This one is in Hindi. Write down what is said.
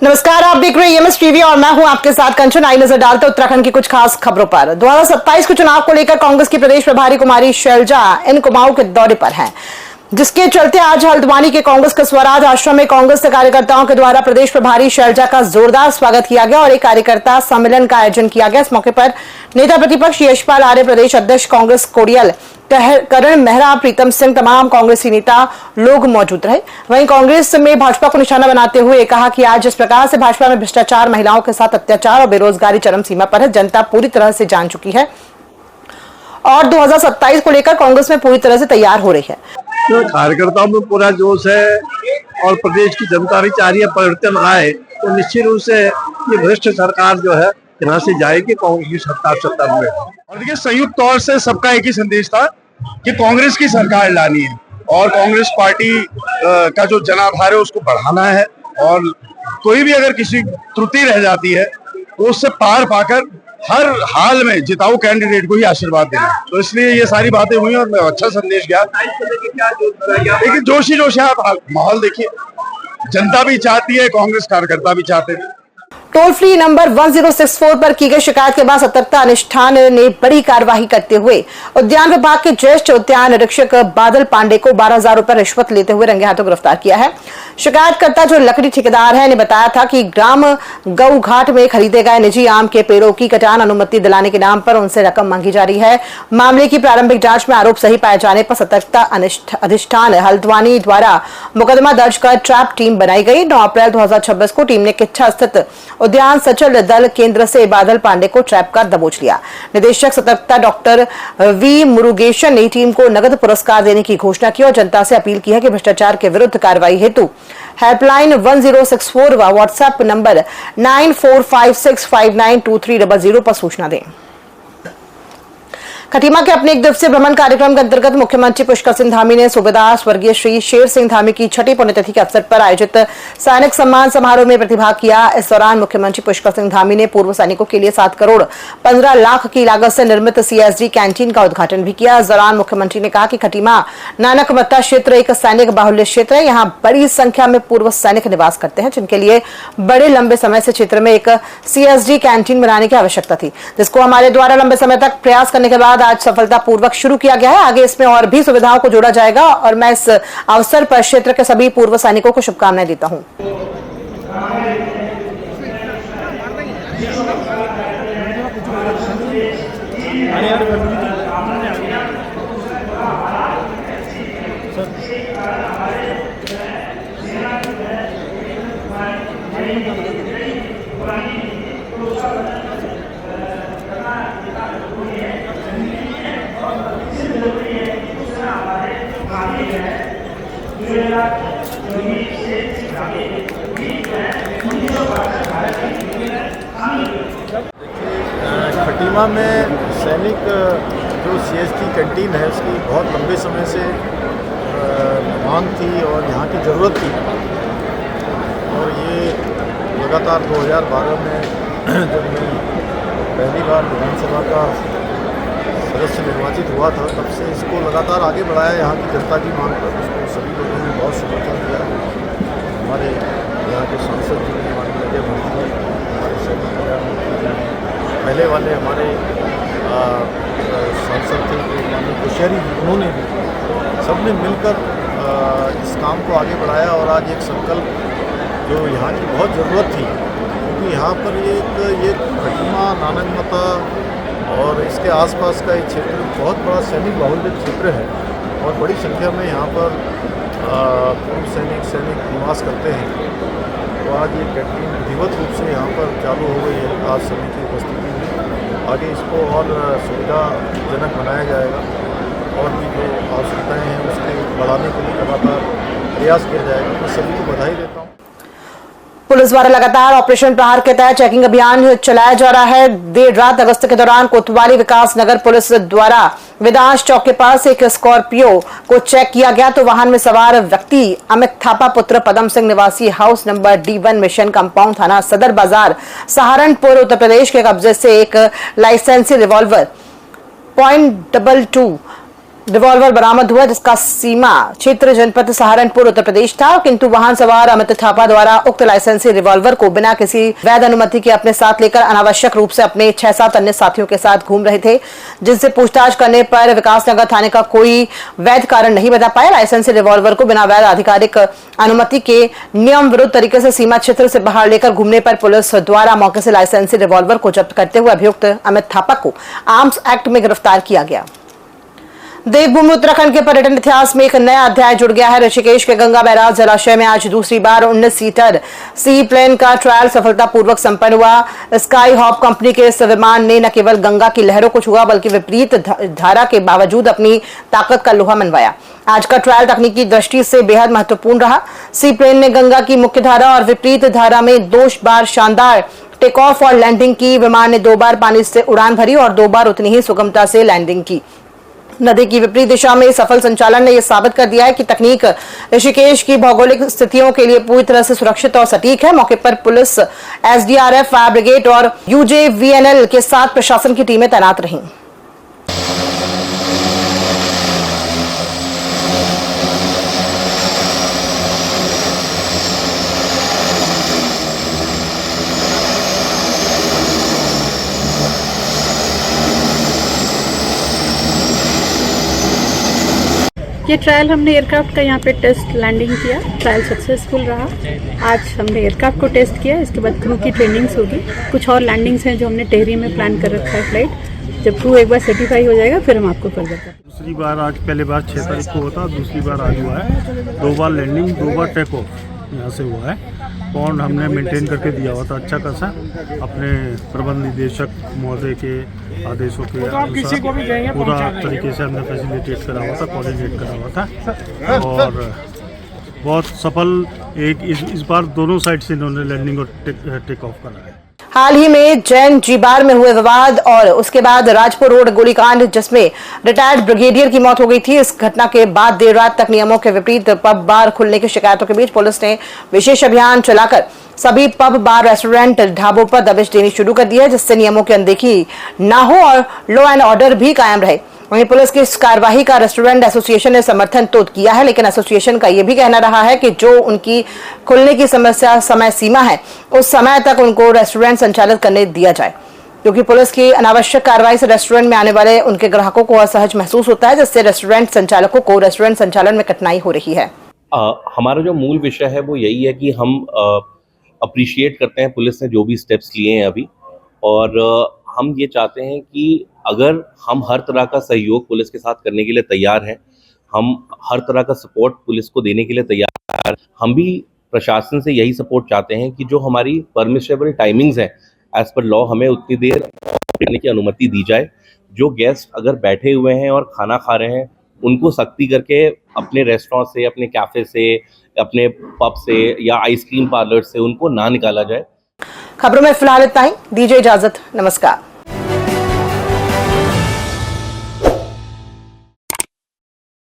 नमस्कार, आप देख रहे हैं एमएस टीवी और मैं हूं आपके साथ कंचन। आई नजर डालते उत्तराखंड की कुछ खास खबरों पर। 2027 के चुनाव को लेकर कांग्रेस की प्रदेश प्रभारी कुमारी शैलजा इन कुमाऊं के दौरे पर हैं, जिसके चलते आज हल्द्वानी के कांग्रेस के स्वराज आश्रम में कांग्रेस के कार्यकर्ताओं के द्वारा प्रदेश प्रभारी शैलजा का जोरदार स्वागत किया गया और एक कार्यकर्ता सम्मेलन का आयोजन किया गया। इस मौके पर नेता प्रतिपक्ष यशपाल आर्य, प्रदेश अध्यक्ष कांग्रेस कोडियल करण मेहरा, प्रीतम सिंह, तमाम कांग्रेसी नेता लोग मौजूद रहे। वहीं कांग्रेस में भाजपा को निशाना बनाते हुए कहा कि आज जिस प्रकार से भाजपा में भ्रष्टाचार, महिलाओं के साथ अत्याचार और बेरोजगारी चरम सीमा पर है, जनता पूरी तरह से जान चुकी है और 2027 को लेकर कांग्रेस में पूरी तरह से तैयार हो रही है। तो कार्यकर्ताओं में पूरा जोश है और प्रदेश की जनता भी चाह रही है परिवर्तन आए, तो निश्चित रूप से ये भ्रष्ट सरकार जो है यहाँ से जाएगी, कांग्रेस की सरकार सत्ता में। और देखिए, संयुक्त तौर से सबका एक ही संदेश था कि कांग्रेस की सरकार लानी है और कांग्रेस पार्टी का जो जनाधार है उसको बढ़ाना है और कोई भी अगर किसी त्रुटि रह जाती है तो उससे पार पाकर हर हाल में जिताऊ कैंडिडेट को ही आशीर्वाद देना। तो इसलिए ये सारी बातें हुई और अच्छा संदेश गया। देखिए, जोश ही जोश है। आप माहौल देखिए, जनता भी चाहती है, कांग्रेस कार्यकर्ता भी चाहते हैं। टोल फ्री नंबर 1064 पर की गई शिकायत के बाद सतर्कता अनुष्ठान ने बड़ी कार्रवाई करते हुए उद्यान विभाग के ज्येष्ठ उद्यान निरीक्षक बादल पांडे को 12,000 रुपए रिश्वत लेते हुए रंगे हाथों गिरफ्तार किया है। शिकायतकर्ता जो लकड़ी ठेकेदार है ने बताया था कि ग्राम गऊ घाट में खरीदे गए निजी आम के पेड़ों की कटान अनुमति दिलाने के नाम पर उनसे रकम मांगी जा रही है। मामले की प्रारंभिक जांच में आरोप सही पाए जाने पर सतर्कता अधिष्ठान हल्द्वानी द्वारा मुकदमा दर्ज कर ट्रैप टीम बनाई गई। 9 अप्रैल 2026 को टीम ने किच्छा स्थित उद्यान सचल दल केंद्र से बादल पांडे को ट्रैप कर दबोच लिया। निदेशक सतर्कता डॉक्टर वी मुरुगेशन ने टीम को नगद पुरस्कार देने की घोषणा की और जनता से अपील की है कि भ्रष्टाचार के विरुद्ध कार्रवाई हेतु हेल्पलाइन 1064 व व्हाट्सएप नंबर 9456592300 पर सूचना दें। खटीमा के अपने एक दिवसीय भ्रमण कार्यक्रम के अंतर्गत मुख्यमंत्री पुष्कर सिंह धामी ने सूबेदार स्वर्गीय श्री शेर सिंह धामी की छठी पुण्यतिथि के अवसर पर आयोजित सैनिक सम्मान समारोह में प्रतिभाग किया। इस दौरान मुख्यमंत्री पुष्कर सिंह धामी ने पूर्व सैनिकों के लिए 7 करोड़ 15 लाख की लागत से निर्मित CSD कैंटीन का उद्घाटन भी किया। इस दौरान मुख्यमंत्री ने कहा कि खटीमा नानक मत्ता क्षेत्र एक सैनिक बाहुल्य क्षेत्र है। यहाँ बड़ी संख्या में पूर्व सैनिक निवास करते हैं, जिनके लिए बड़े लंबे समय से क्षेत्र में एक CSD कैंटीन बनाने की आवश्यकता थी, जिसको हमारे द्वारा लंबे समय तक प्रयास करने के बाद आज सफलतापूर्वक शुरू किया गया है। आगे इसमें और भी सुविधाओं को जोड़ा जाएगा और मैं इस अवसर पर क्षेत्र के सभी पूर्व सैनिकों को शुभकामनाएं देता हूं। खटीमा में सैनिक जो CSD कैंटीन है उसकी बहुत लंबे समय से मांग थी और यहाँ की ज़रूरत थी और ये लगातार 2012 में जब मैं पहली बार विधानसभा का सदस्य निर्वाचित हुआ था, तब से इसको लगातार आगे बढ़ाया। यहाँ की जनता की मांग पर उसको सभी लोगों ने बहुत समर्थन दिया। हमारे यहाँ के सांसद जी ने, हमारे लगे मंत्री, हमारे सैनिक कल्याण मंत्री जी, पहले वाले हमारे सांसद थे माननीय कोश्यारी जी, उन्होंने भी सबने मिलकर इस काम को आगे बढ़ाया और आज एक संकल्प जो यहाँ की बहुत ज़रूरत थी, क्योंकि यहाँ पर ये खटीमा नानक मत्ता और इसके आसपास का एक क्षेत्र बहुत बड़ा सैनिक बाहुल्य क्षेत्र है और बड़ी संख्या में यहाँ पर पूर्व सैनिक निवास करते हैं। तो आज ये कैंटीन विधिवत रूप से यहाँ पर चालू हो गई है आज सभी की उपस्थिति में। आगे इसको और सुविधाजनक बनाया जाएगा और भी जो आवश्यकताएँ हैं उसके बढ़ाने के लिए लगातार प्रयास किया जाएगा। मैं सभी को बधाई देता हूँ। पुलिस द्वारा लगातार ऑपरेशन प्रहार के तहत चेकिंग अभियान चलाया जा रहा है। देर रात अगस्त के दौरान कोतवाली विकास नगर पुलिस द्वारा वेदांश चौक के पास एक स्कॉर्पियो को चेक किया गया तो वाहन में सवार व्यक्ति अमित थापा पुत्र पदम सिंह निवासी house number D1 mission compound थाना सदर बाजार सहारनपुर उत्तर प्रदेश के कब्जे से एक लाइसेंसी रिवॉल्वर .22 रिवॉल्वर बरामद हुआ जिसका सीमा क्षेत्र जनपद सहारनपुर उत्तर प्रदेश था, किंतु वाहन सवार अमित थापा द्वारा उक्त लाइसेंसी रिवॉल्वर को बिना किसी वैध अनुमति के अपने साथ लेकर अनावश्यक रूप से अपने 6-7 अन्य साथियों के साथ घूम रहे थे, जिनसे पूछताछ करने पर विकासनगर थाने का कोई वैध कारण नहीं बता पाया। लाइसेंसी रिवॉल्वर को बिना वैध आधिकारिक अनुमति के नियम विरुद्ध तरीके से सीमा क्षेत्र से बाहर लेकर घूमने पर पुलिस द्वारा मौके से लाइसेंसी रिवॉल्वर को जब्त करते हुए अभियुक्त अमित थापा को आर्म्स एक्ट में गिरफ्तार किया गया। देवभूमि उत्तराखंड के पर्यटन इतिहास में एक नया अध्याय जुड़ गया है। ऋषिकेश के गंगा बैराज जलाशय में आज दूसरी बार 19 सीटर सी प्लेन का ट्रायल सफलतापूर्वक संपन्न हुआ। स्काई हॉप कंपनी के इस विमान ने न केवल गंगा की लहरों को छुआ बल्कि विपरीत धारा के बावजूद अपनी ताकत का लोहा मनवाया। आज का ट्रायल तकनीकी दृष्टि से बेहद महत्वपूर्ण रहा। सी प्लेन ने गंगा की मुख्य धारा और विपरीत धारा में 2 बार शानदार टेक ऑफ और लैंडिंग की। विमान ने 2 बार पानी से उड़ान भरी और 2 बार उतनी ही सुगमता से लैंडिंग की। नदी की विपरीत दिशा में सफल संचालन ने यह साबित कर दिया है कि तकनीक ऋषिकेश की भौगोलिक स्थितियों के लिए पूरी तरह से सुरक्षित और सटीक है। मौके पर पुलिस, एसडीआरएफ, फायर ब्रिगेड और यूजेवीएनएल के साथ प्रशासन की टीमें तैनात रहीं। ये ट्रायल हमने एयरक्राफ्ट का यहाँ पे टेस्ट लैंडिंग किया, ट्रायल सक्सेसफुल रहा। आज हमने एयरक्राफ्ट को टेस्ट किया, इसके बाद क्रू की ट्रेनिंग्स होगी। कुछ और लैंडिंग्स हैं जो हमने टेहरी में प्लान कर रखा है फ्लाइट। जब क्रू एक बार सर्टिफाई हो जाएगा फिर हम आपको फर्दर बताएंगे। दूसरी बार आज, पहले बार 6 तारीख को होता, दूसरी बार आज हुआ है। 2 बार लैंडिंग, 2 बार टेक ऑफ यहाँ से हुआ है। पॉन्ड हमने मेंटेन करके दिया हुआ था अच्छा खासा, अपने प्रबंध निदेशक महोदय के आदेशों के अनुसार पूरा तरीके से हमने फैसिलिटेट करा हुआ था, कोऑर्डिनेट करा हुआ था और बहुत सफल एक इस बार दोनों साइड से इन्होंने लैंडिंग और टेक ऑफ करा है। हाल ही में जैन जीबार में हुए विवाद और उसके बाद राजपुर रोड गोलीकांड जिसमें रिटायर्ड ब्रिगेडियर की मौत हो गई थी। इस घटना के बाद देर रात तक नियमों के विपरीत पब बार खुलने की शिकायतों के बीच पुलिस ने विशेष अभियान चलाकर सभी पब, बार, रेस्टोरेंट, ढाबों पर दबिश देनी शुरू कर दी है, जिससे नियमों की अनदेखी न हो और लॉ एंड ऑर्डर भी कायम रहे। वहीं पुलिस की इस कार्रवाई का रेस्टोरेंट एसोसिएशन ने समर्थन तो किया है, लेकिन एसोसिएशन का यह भी कहना रहा है कि जो उनकी खुलने की समय सीमा है उस समय तक उनको रेस्टोरेंट संचालित करने दिया जाए, क्योंकि पुलिस की अनावश्यक कार्रवाई से रेस्टोरेंट में आने वाले उनके ग्राहकों को असहज महसूस होता है, जिससे रेस्टोरेंट संचालकों को रेस्टोरेंट संचालन में कठिनाई हो रही है। हमारा जो मूल विषय है वो यही है कि हम अप्रिशिएट करते हैं पुलिस ने जो भी स्टेप्स लिए हैं अभी, और हम ये चाहते हैं कि अगर हम हर तरह का सहयोग पुलिस के साथ करने के लिए तैयार हैं, हम हर तरह का सपोर्ट पुलिस को देने के लिए तैयार हैं। हम भी प्रशासन से यही सपोर्ट चाहते हैं कि जो हमारी परमिशेबल टाइमिंग्स हैं एज पर लॉ, हमें उतनी देर करने की अनुमति दी जाए। जो गेस्ट अगर बैठे हुए हैं और खाना खा रहे हैं उनको सख्ती करके अपने रेस्टोरेंट से, अपने कैफे से, अपने पब से या आइसक्रीम पार्लर से उनको ना निकाला जाए। खबरों में फिलहाल इतना ही, दीजिए इजाजत, नमस्कार।